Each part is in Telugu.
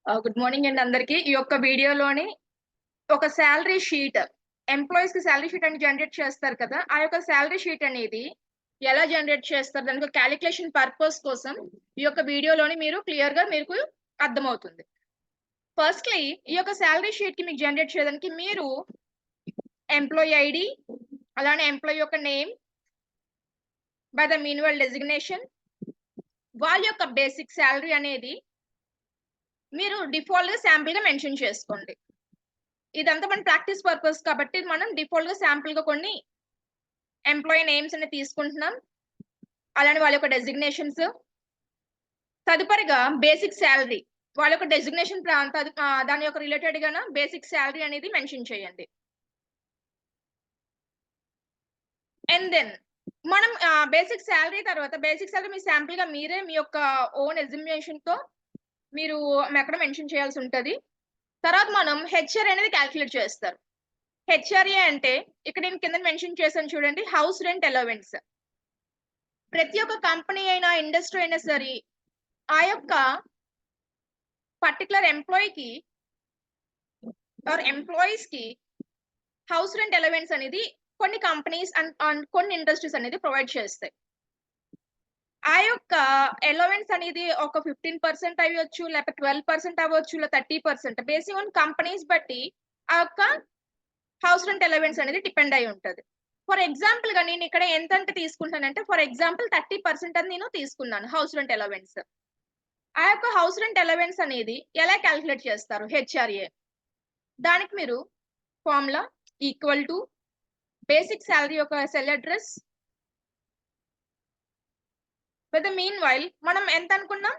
గుడ్ మార్నింగ్ అండి అందరికి. ఈ యొక్క వీడియోలోని ఒక సాలరీ షీట్, ఎంప్లాయీస్ కి సాలరీ షీట్ అని జనరేట్ చేస్తారు కదా! ఆ యొక్క సాలరీ షీట్ అనేది ఎలా జనరేట్ చేస్తారు? దానికి ఒక కాలిక్యులేషన్ పర్పస్ కోసం ఈ యొక్క వీడియోలోని మీరు క్లియర్‌గా మీకు అర్థమవుతుంది. ఫస్ట్‌లీ ఈ యొక్క సాలరీ షీట్‌కి మీకు జనరేట్ చేయడానికి మీరు ఎంప్లాయీ ఐడీ, అలానే ఎంప్లాయీ యొక్క నేమ్, బై ద మీన్వల్ డెసిగ్నేషన్, వాళ్ళ యొక్క బేసిక్ సాలరీ అనేది మీరు డిఫాల్ట్‌గా శాంపుల్‌గా మెన్షన్ చేసుకోండి. ఇదంతా మన ప్రాక్టీస్ పర్పస్ కాబట్టి మనం డిఫాల్ట్‌గా శాంపుల్‌గా కొన్ని ఎంప్లాయీ నేమ్స్ అనేవి తీసుకుంటున్నాం. అలానే వాళ్ళ యొక్క డెసిగ్నేషన్స్. తదుపరిగా basic salary. వాళ్ళ యొక్క డెసిగ్నేషన్ దాని యొక్క రిలేటెడ్‌గాన బేసిక్ సాలరీ అనేది మెన్షన్ చేయండి. అండ్ దెన్ మనం బేసిక్ సాలరీ తర్వాత బేసిక్ సాలరీ మీ శాంపుల్‌గా మీరే మీ యొక్క ఓన్ ఎస్టిమేషన్‌తో మీరు అక్కడ మెన్షన్ చేయాల్సి ఉంటది. తర్వాత మనం హెచ్ఆర్ అనేది కాలిక్యులేట్ చేస్తారు. హెచ్ఆర్ఏ అంటే ఇక్కడ నేను కింద మెన్షన్ చేశాను చూడండి. House rent allowance. ప్రతి ఒక్క కంపెనీ అయినా, ఇండస్ట్రీ అయినా సరే, ఆ యొక్క పర్టిక్యులర్ ఎంప్లాయీకి ఆర్ ఎంప్లాయీస్‌కి హౌస్ రెంట్ అలవెన్స్ అనేది కొన్ని కంపెనీస్ అండ్ కొన్ని ఇండస్ట్రీస్ అనేది ప్రొవైడ్ చేస్తాయి. ఆ యొక్క అలవెన్స్ అనేది ఒక 15% అవ్వచ్చు, లేకపోతే 12% అవ్వచ్చు, లేదా 30% బేసింగ్ ఆన్ కంపెనీస్ బట్టి ఆ యొక్క హౌస్ రెంట్ అలవెన్స్ అనేది డిపెండ్ అయ్యి ఉంటది. ఫర్ ఎగ్జాంపుల్‌గా నేను ఇక్కడ ఎంతంటే తీసుకుంటానంటే, ఫర్ ఎగ్జాంపుల్ 30% అని నేను తీసుకున్నాను హౌస్ రెంట్ అలవెన్స్. ఆ యొక్క హౌస్ రెంట్ అలవెన్స్ అనేది ఎలా కాలిక్యులేట్ చేస్తారు? హెచ్ఆర్ఏ. దానికి మీరు formula equal to basic salary యొక్క cell address with the meanwhile మనం ఎంత అనుకున్నాం?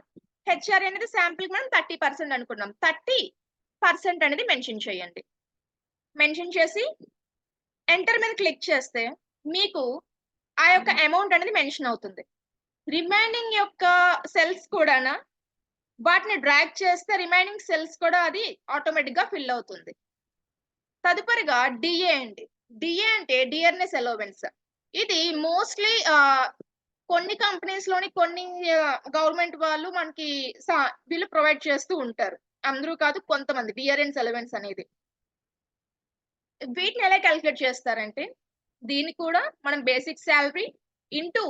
హెచ్ఆర్ఏ అనేది శాంపుల్‌కి మనం 30% అనుకున్నాం. 30% అనేది మెన్షన్ చేయండి. మెన్షన్ చేసి ఎంటర్ మీద క్లిక్ చేస్తే మీకు ఆ యొక్క అమౌంట్ అనేది మెన్షన్ అవుతుంది. రిమైనింగ్ యొక్క సెల్స్ కూడాన వాటిని డ్రాగ్ చేస్తే రిమైనింగ్ సెల్స్ కూడా అది ఆటోమేటిక్‌గా ఫిల్ అవుతుంది. తదుపరిగా డిఏ అండి. డిఏ అంటే డియర్‌నెస్ అలవెన్స్. ఇది మోస్ట్‌లీ కొన్ని కంపెనీస్‌లోని కొన్ని గవర్నమెంట్ వాళ్ళు మనకి వీళ్ళు ప్రొవైడ్ చేస్తూ ఉంటారు. అందరూ కాదు కొంతమంది డియరెన్స్ అలవెన్స్ అనేది. వీటిని ఎలా కాలిక్యులేట్ చేస్తారంటే, దీన్ని కూడా మనం బేసిక్ సాలరీ ఇంటూ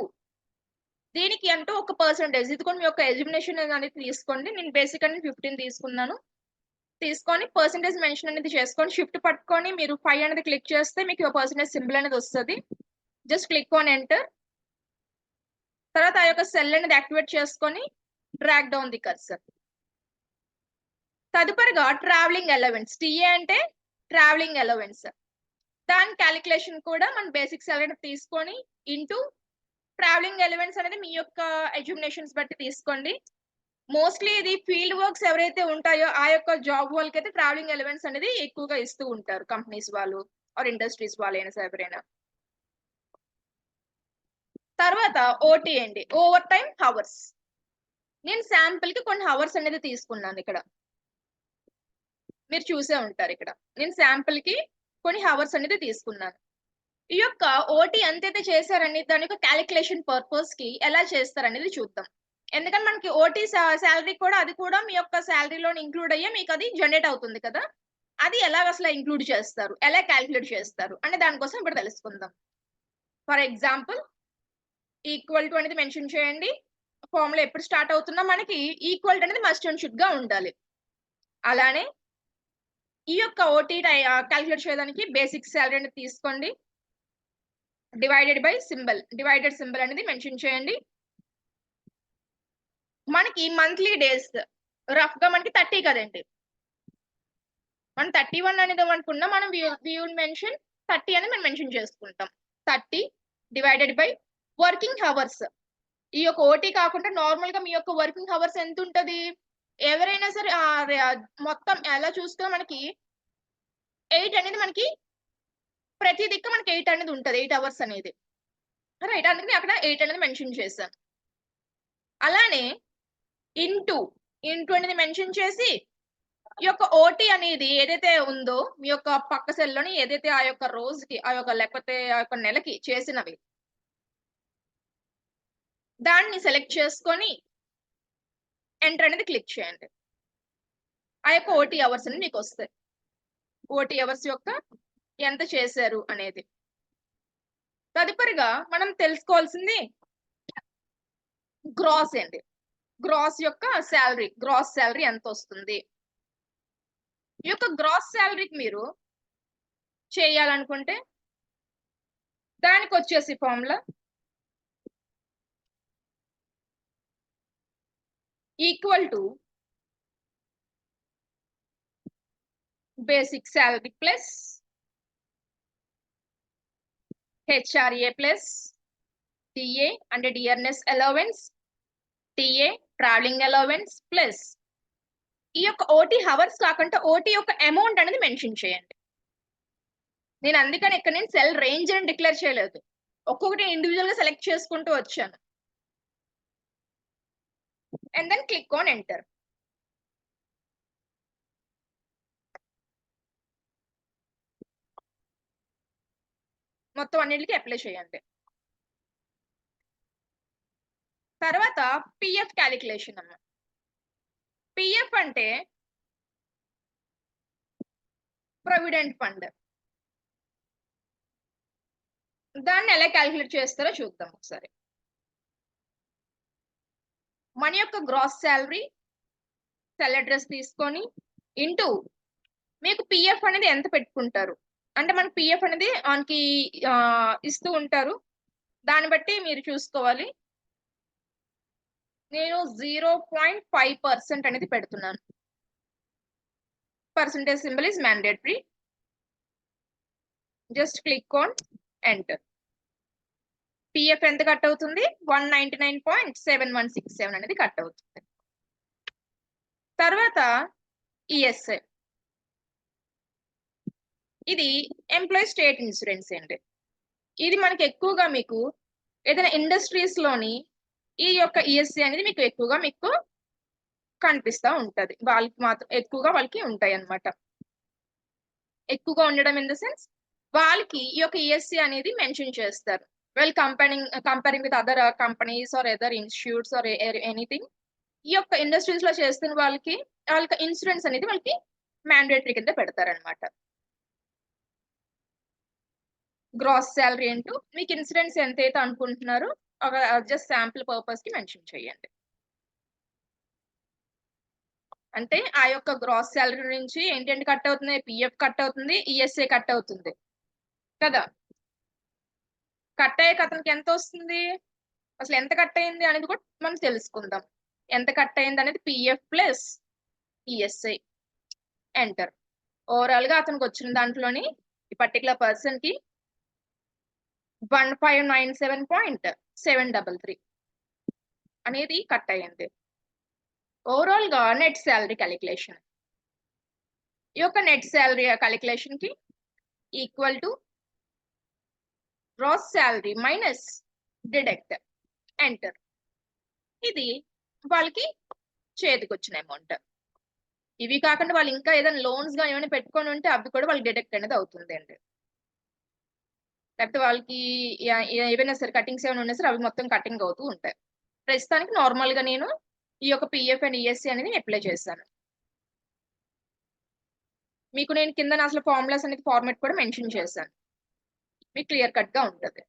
దీనికి అంటూ ఒక పర్సెంటేజ్ ఇది కూడా మీ యొక్క ఎలిమినేషన్ అనేది తీసుకోండి. నేను బేసిక్ అనేది 15 తీసుకున్నాను. తీసుకొని పర్సెంటేజ్ మెన్షన్ అనేది చేసుకొని షిఫ్ట్ పట్టుకొని మీరు 5 అనేది క్లిక్ చేస్తే మీకు పర్సెంటేజ్ సింబల్ అనేది వస్తది. Just click on enter. తర్వాత ఆ యొక్క సెల్ అనేది యాక్టివేట్ చేసుకొని డ్రాగ్ డౌన్ ది కర్సర్. తదుపరిగా ట్రావెలింగ్ అలవెన్స్. టీఏ అంటే ట్రావెలింగ్ అలవెన్స్. దాని కాలిక్యులేషన్ కూడా మన బేసిక్ సాలరీ తీసుకొని ఇంటూ ట్రావెలింగ్ అలవెన్స్ అనేది మీ యొక్క ఎడ్యుకేషన్స్ బట్టి తీసుకోండి. మోస్ట్‌లీ ఇది ఫీల్డ్ వర్క్స్ ఎవరైతే ఉంటాయో ఆ యొక్క జాబ్ వాళ్ళకైతే ట్రావెలింగ్ అలవెన్స్ అనేది ఎక్కువగా ఇస్తూ ఉంటారు కంపెనీస్ వాళ్ళు ఆర్ ఇండస్ట్రీస్ వాళ్ళైనా సరే ఎవరైనా. తర్వాత ఓటీ అండి. Over time hours. నేను శాంపుల్‌కి కొన్ని హవర్స్ అనేది తీసుకున్నాను ఇక్కడ. మీరు చూసే ఉంటారు ఇక్కడ. నేను శాంపుల్‌కి కొన్ని హవర్స్ అనేది తీసుకున్నాను. ఈ యొక్క ఓటీ ఎంతైతే చేశారని దాని యొక్క కాలిక్యులేషన్ పర్పస్‌కి ఎలా చేస్తారనేది చూద్దాం. ఎందుకంటే మనకి ఓటీ సాలరీ కూడా అది కూడా మీ యొక్క సాలరీలోని ఇంక్లూడ్ అయ్యే మీకది జనరేట్ అవుతుంది కదా! అది ఎలాగసల ఇంక్లూడ్ చేస్తారు? ఎలా కాలిక్యులేట్ చేస్తారు? అనే దాని కోసం ఇప్పుడు తెలుసుకుందాం. ఫర్ ఎగ్జాంపుల్ ఈక్వల్ టు అనేది మెన్షన్ చేయండి. ఫార్ములా ఎప్పుడు స్టార్ట్ అవుతున్నా మనకి ఈక్వల్ టు అనేది మస్ట్ అండ్ షుడ్‌గా ఉండాలి. అలానే ఈ యొక్క ఓటీ కాలిక్యులేట్ చేయడానికి బేసిక్ సాలరీ అనేది తీసుకోండి. డివైడెడ్ సింబల్ అనేది మెన్షన్ చేయండి. మనకి మంత్లీ డేస్ రఫ్‌గా మనకి 30 కదండీ. మనం 31 అనేది అనుకున్నా మనం వి విల్ మెన్షన్ 30 అని మనం మెన్షన్ చేసుకుంటాం. 30 డివైడెడ్ బై వర్కింగ్ హవర్స్. ఈ యొక్క ఓటీ కాకుండా నార్మల్‌గా మీ యొక్క వర్కింగ్ హవర్స్ ఎంతుంటది? ఎవరైనా సరే మొత్తం ఎలా చూసుకున్నా మనకి 8 అనేది మనకి ప్రతి దిక్కు మనకి 8 అనేది ఉంటది. 8 అవర్స్ అనేది. రైట్. అందుకని అక్కడ 8 అనేది మెన్షన్ చేశాను. అలానే ఇంటూ, ఇంటూ అనేది మెన్షన్ చేసి ఈ యొక్క ఓటీ అనేది ఏదైతే ఉందో మీ యొక్క పక్క సెల్‌లోని ఏదైతే ఆ యొక్క రోజుకి ఆ యొక్క లేకపోతే ఆ యొక్క నెలకి చేసినవి దాన్ని సెలెక్ట్ చేసుకొని ఎంటర్ అనేది క్లిక్ చేయండి. ఆ యొక్క ఓటీ అవర్స్ అని మీకు వస్తాయి. ఓటీ అవర్స్ యొక్క ఎంత చేశారు అనేది. తదుపరిగా మనం తెలుసుకోవాల్సింది గ్రాస్ అండి. గ్రాస్ యొక్క శాలరీ, గ్రాస్ శాలరీ ఎంత వస్తుంది. ఈ యొక్క గ్రాస్ శాలరీకి మీరు చేయాలనుకుంటే దానికి వచ్చేసి formula equal to basic salary plus HRA plus TA and dearness allowance, TA traveling allowance plus ఈ యొక్క ఓటీ హవర్స్ కాకుండా ఓటీ యొక్క అమౌంట్ అనేది మెన్షన్ చేయండి. నేను అందుకని ఇక్కడ నేను సెల్ రేంజ్ అని డిక్లేర్ చేయలేదు, ఒక్కొక్కటి ఇండివిజువల్ గా సెలెక్ట్ చేసుకుంటూ వచ్చాను. And then click on enter. మొత్తం అన్నిటికీ అప్లై చేయండి. తర్వాత పిఎఫ్ క్యాలిక్యులేషన్ అన్న. పిఎఫ్ అంటే ప్రొవిడెంట్ ఫండ్. దాన్ని ఎలా క్యాలిక్యులేట్ చేస్తారో చూద్దాం ఒకసారి. మన యొక్క గ్రాస్ శాలరీ సెల్ అడ్రస్ తీసుకొని ఇంటూ మీకు పిఎఫ్ అనేది ఎంత పెట్టుకుంటారు అంటే మనకి పిఎఫ్ అనేది మనకి ఇస్తూ ఉంటారు, దాన్ని బట్టి మీరు చూసుకోవాలి. నేను 0.5% అనేది పెడుతున్నాను. Percentage symbol is mandatory. Just click on enter. PF ఎంత కట్ అవుతుంది? 199.7167 అనేది కట్ అవుతుంది. తర్వాత ఈఎస్ఐ, ఇది ఎంప్లాయీ స్టేట్ ఇన్సూరెన్స్ అండి. ఇది మనకి ఎక్కువగా మీకు ఏదైనా ఇండస్ట్రీస్ లోని ఈ యొక్క ఈఎస్ఐ అనేది మీకు ఎక్కువగా మీకు కనిపిస్తూ ఉంటది. వాళ్ళకి మాత్రం ఎక్కువగా వాళ్ళకి ఉంటాయి అన్నమాట. ఎక్కువగా ఉండడం ఇన్ ద సెన్స్ వాళ్ళకి ఈ యొక్క ఈఎస్ఐ అనేది మెన్షన్ చేస్తారు. Well comparing with other companies or other institutes or anything, ఈ యొక్క ఇండస్ట్రీస్ లో చేస్తున్న వాళ్ళకి ఇన్సూరెన్స్ అనేది వాళ్ళకి మ్యాండేటరీ కింద పెడతారనమాట. గ్రాస్ శాలరీ అంటూ మీకు ఇన్సూరెన్స్ ఎంతైతే అనుకుంటున్నారో జస్ట్ శాంపుల్ పర్పస్ కి మెన్షన్ చేయండి. అంటే ఆ యొక్క గ్రాస్ శాలరీ నుంచి ఏంటంటే కట్ అవుతుంది? పిఎఫ్ కట్ అవుతుంది, ఈఎస్ఐ కట్ అవుతుంది కదా. కట్ అయ్యాక అతనికి ఎంత వస్తుంది, అసలు ఎంత కట్ అయింది అనేది కూడా మనం తెలుసుకుందాం. ఎంత కట్ అయింది అనేది PF plus ESI. Enter. Overall గా అతనికి వచ్చిన దాంట్లోని ఈ పర్టికులర్ పర్సన్ కి 1597.733 అనేది కట్ అయ్యింది. ఓవరాల్ గా నెట్ శాలరీ క్యాలిక్యులేషన్. ఈ యొక్క నెట్ శాలరీ క్యాలిక్యులేషన్ కి equal to gross salary minus deduct. Enter. ఇది వాళ్ళకి చేతికి వచ్చిన అమౌంట్. ఇవి కాకుండా వాళ్ళు ఇంకా ఏదైనా లోన్స్ గా ఏమైనా పెట్టుకొని ఉంటే అవి కూడా వాళ్ళకి డిడక్ట్ అనేది అవుతుంది అండి. లేకపోతే వాళ్ళకి ఏవైనా సరే కటింగ్స్ ఏమైనా ఉన్నా సరే అవి మొత్తం కటింగ్ అవుతూ ఉంటాయి. ప్రస్తుతానికి నార్మల్ గా నేను ఈ యొక్క పిఎఫ్ అండ్ ఈఎస్ఐ అనేది అప్లై చేశాను. మీకు నేను కింద అసలు ఫార్ములాస్ అనేది ఫార్మాట్ కూడా మెన్షన్ చేశాను, మీకు క్లియర్ కట్ గా ఉంటుంది.